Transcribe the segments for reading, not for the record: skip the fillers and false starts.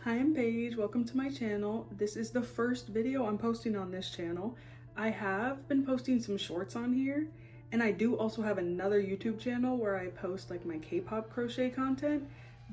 Hi, I'm Paige. Welcome to my channel. This is the first video I'm posting on this channel. I have been posting some shorts on here, and I do also have another YouTube channel where I post like my K-pop crochet content,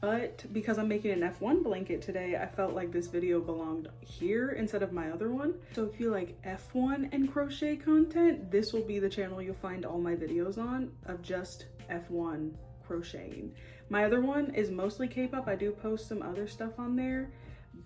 but because I'm making an F1 blanket today, I felt like this video belonged here instead of my other one. So if you like F1 and crochet content, this will be the channel you'll find all my videos on of just F1 crocheting. My other one is mostly K-pop. I do post some other stuff on there,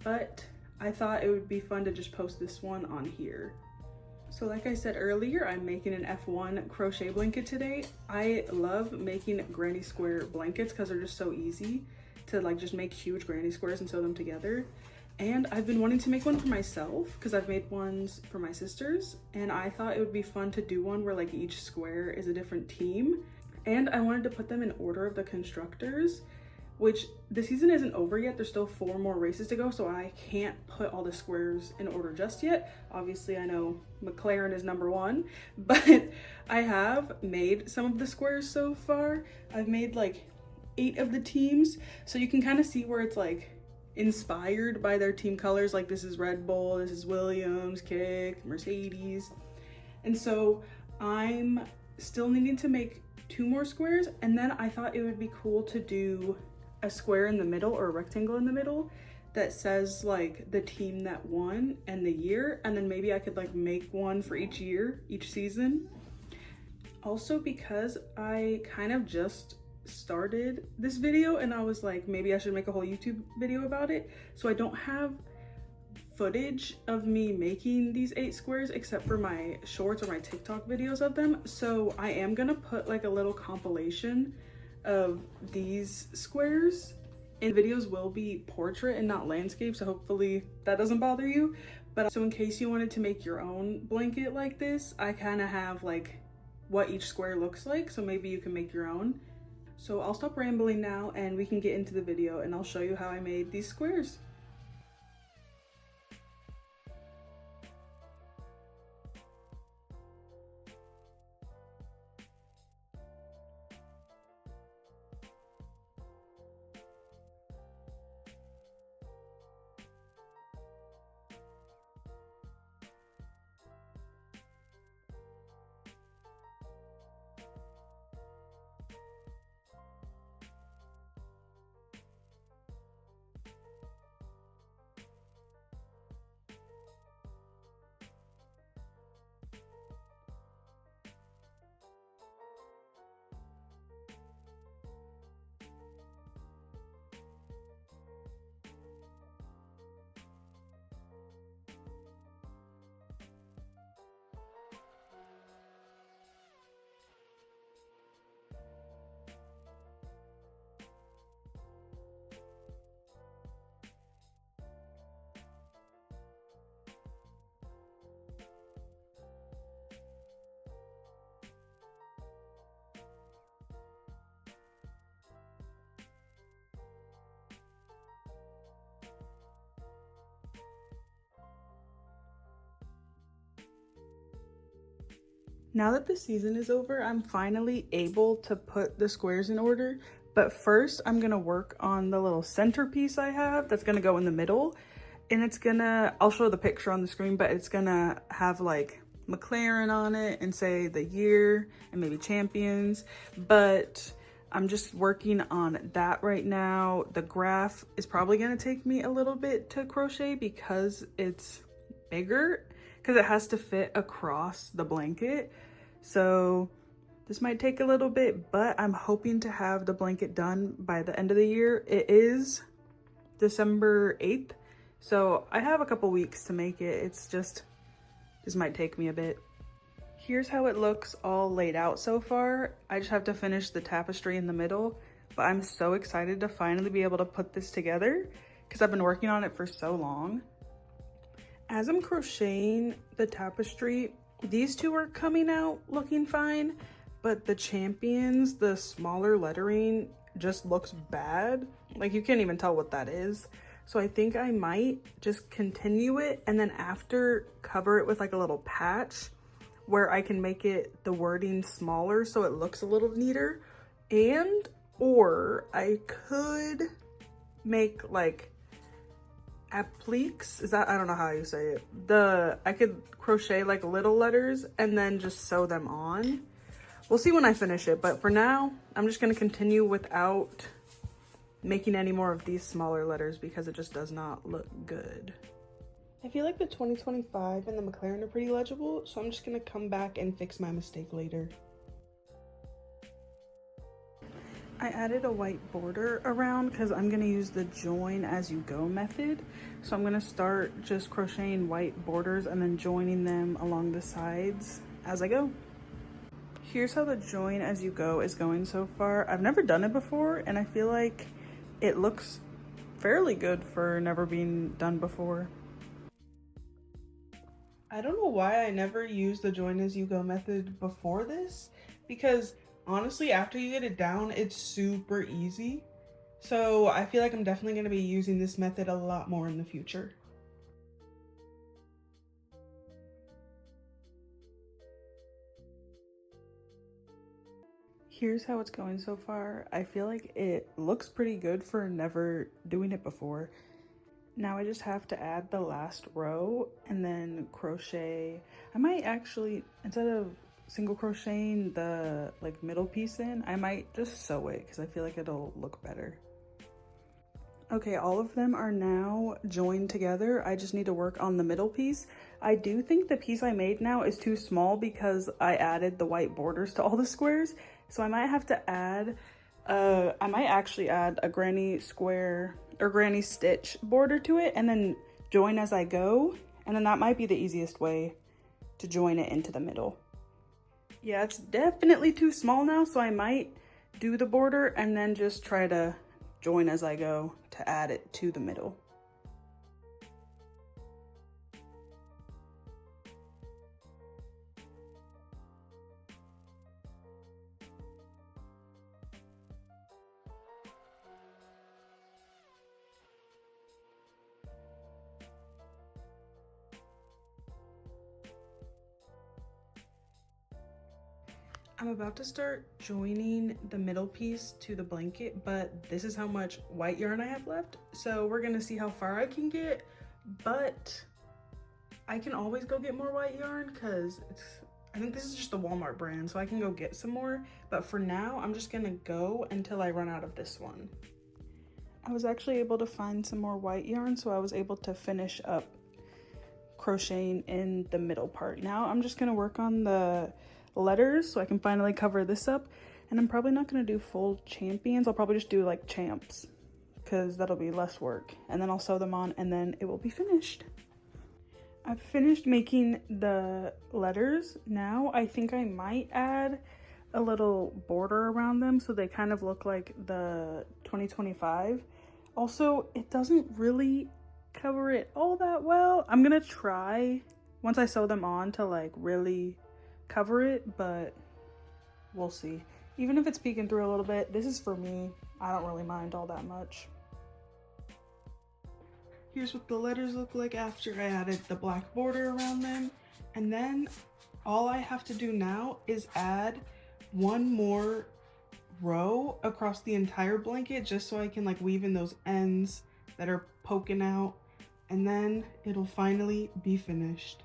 but I thought it would be fun to just post this one on here. So like I said earlier, I'm making an F1 crochet blanket today. I love making granny square blankets because they're just so easy to like just make huge granny squares and sew them together. And I've been wanting to make one for myself because I've made ones for my sisters, and I thought it would be fun to do one where like each square is a different team. And I wanted to put them in order of the constructors, which the season isn't over yet. There's still 4 more races to go, so I can't put all the squares in order just yet. Obviously, I know McLaren is #1, but I have made some of the squares so far. I've made like 8 of the teams, so you can kind of see where it's like inspired by their team colors. Like this is Red Bull, this is Williams, Kick, Mercedes. And so I'm still needing to make 2 more squares, and then I thought it would be cool to do a square in the middle or a rectangle in the middle that says like the team that won and the year, and then maybe I could like make one for each year, each season. Also, because I kind of just started this video and I was like, maybe I should make a whole YouTube video about it, so I don't have footage of me making these 8 squares except for my shorts or my TikTok videos of them. So I am gonna put like a little compilation of these squares, and videos will be portrait and not landscape, so hopefully that doesn't bother you. But so in case you wanted to make your own blanket like this, I kind of have like what each square looks like, so maybe you can make your own. So I'll stop rambling now and we can get into the video, and I'll show you how I made these squares. Now that the season is over, I'm finally able to put the squares in order. But first, I'm gonna work on the little centerpiece I have that's gonna go in the middle. And it's gonna, I'll show the picture on the screen, but it's gonna have like McLaren on it and say the year and maybe champions. But I'm just working on that right now. The graph is probably gonna take me a little bit to crochet because it's bigger, because it has to fit across the blanket. So this might take a little bit, but I'm hoping to have the blanket done by the end of the year. It is December 8th, so I have a couple weeks to make it. It's just, this might take me a bit. Here's how it looks all laid out so far. I just have to finish the tapestry in the middle, but I'm so excited to finally be able to put this together because I've been working on it for so long. As I'm crocheting the tapestry, these 2 are coming out looking fine, but the champions, the smaller lettering just looks bad. Like you can't even tell what that is. So I think I might just continue it and then after cover it with like a little patch where I can make it the wording smaller so it looks a little neater. And or I could make like appliques, is that, I don't know how you say it. I could crochet like little letters and then just sew them on. We'll see when I finish it, but for now, I'm just gonna continue without making any more of these smaller letters because it just does not look good. I feel like the 2025 and the McLaren are pretty legible, so I'm just gonna come back and fix my mistake later. I added a white border around because I'm gonna use the join as you go method. So I'm gonna start just crocheting white borders and then joining them along the sides as I go. Here's how the join as you go is going so far. I've never done it before and I feel like it looks fairly good for never being done before. I don't know why I never used the join as you go method before this, because honestly, after you get it down, it's super easy. So I feel like I'm definitely going to be using this method a lot more in the future. Here's how it's going so far. I feel like it looks pretty good for never doing it before. Now I just have to add the last row and then crochet. I might actually, instead of single crocheting the like middle piece in, I might just sew it because I feel like it'll look better. Okay, all of them are now joined together. I just need to work on the middle piece. I do think the piece I made now is too small because I added the white borders to all the squares. So I might have to add, I might actually add a granny square or granny stitch border to it and then join as I go. And then that might be the easiest way to join it into the middle. Yeah, it's definitely too small now, so I might do the border and then just try to join as I go to add it to the middle. I'm about to start joining the middle piece to the blanket, but this is how much white yarn I have left. So we're gonna see how far I can get, but I can always go get more white yarn because I think this is just the Walmart brand, so I can go get some more. But for now, I'm just gonna go until I run out of this one. I was actually able to find some more white yarn, so I was able to finish up crocheting in the middle part. Now I'm just gonna work on the letters so I can finally cover this up, and I'm probably not going to do full champions. I'll probably just do like champs because that'll be less work, and then I'll sew them on and then it will be finished. I've finished making the letters. Now I think I might add a little border around them so they kind of look like the 2025. Also, it doesn't really cover it all that well. I'm gonna try once I sew them on to like really cover it, but we'll see. Even if it's peeking through a little bit, this is for me. I don't really mind all that much. Here's what the letters look like after I added the black border around them. And then all I have to do now is add one more row across the entire blanket just so I can like weave in those ends that are poking out, and then it'll finally be finished.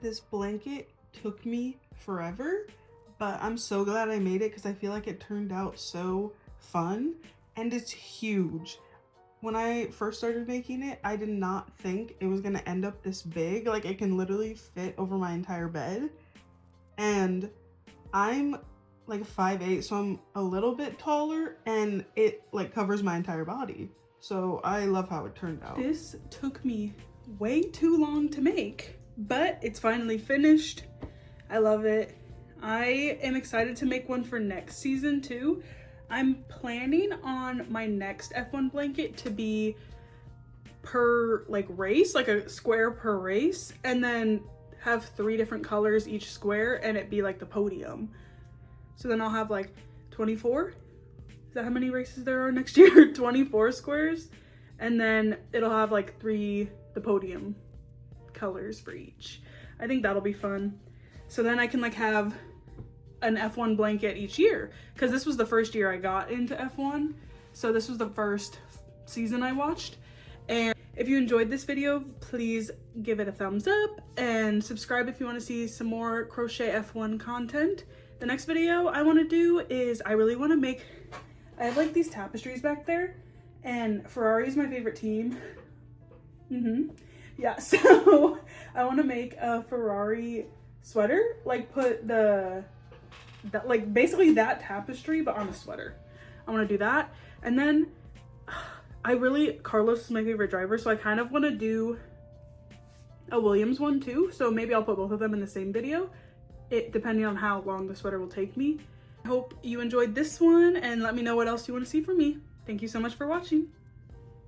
This blanket took me forever, but I'm so glad I made it because I feel like it turned out so fun, and it's huge. When I first started making it, I did not think it was gonna end up this big. Like, it can literally fit over my entire bed, and I'm like 5'8", so I'm a little bit taller, and it like covers my entire body. So I love how it turned out. This took me way too long to make, but it's finally finished. I love it. I am excited to make one for next season too. I'm planning on my next F1 blanket to be per like race, like a square per race, and then have 3 different colors each square, and it be like the podium. So then I'll have like 24. Is that how many races there are next year? 24 squares, and then it'll have like the podium colors for each. I think that'll be fun. So then I can like have an F1 blanket each year, because this was the first year I got into F1. So this was the first season I watched. And if you enjoyed this video, please give it a thumbs up and subscribe if you want to see some more crochet F1 content. The next video I want to do is I have like these tapestries back there, and Ferrari is my favorite team. Yeah, so I want to make a Ferrari sweater, like put like basically that tapestry but on a sweater. I want to do that. And then Carlos is my favorite driver, so I kind of want to do a Williams one too, so maybe I'll put both of them in the same video, depending on how long the sweater will take me. I hope you enjoyed this one, and let me know what else you want to see from me. Thank you so much for watching.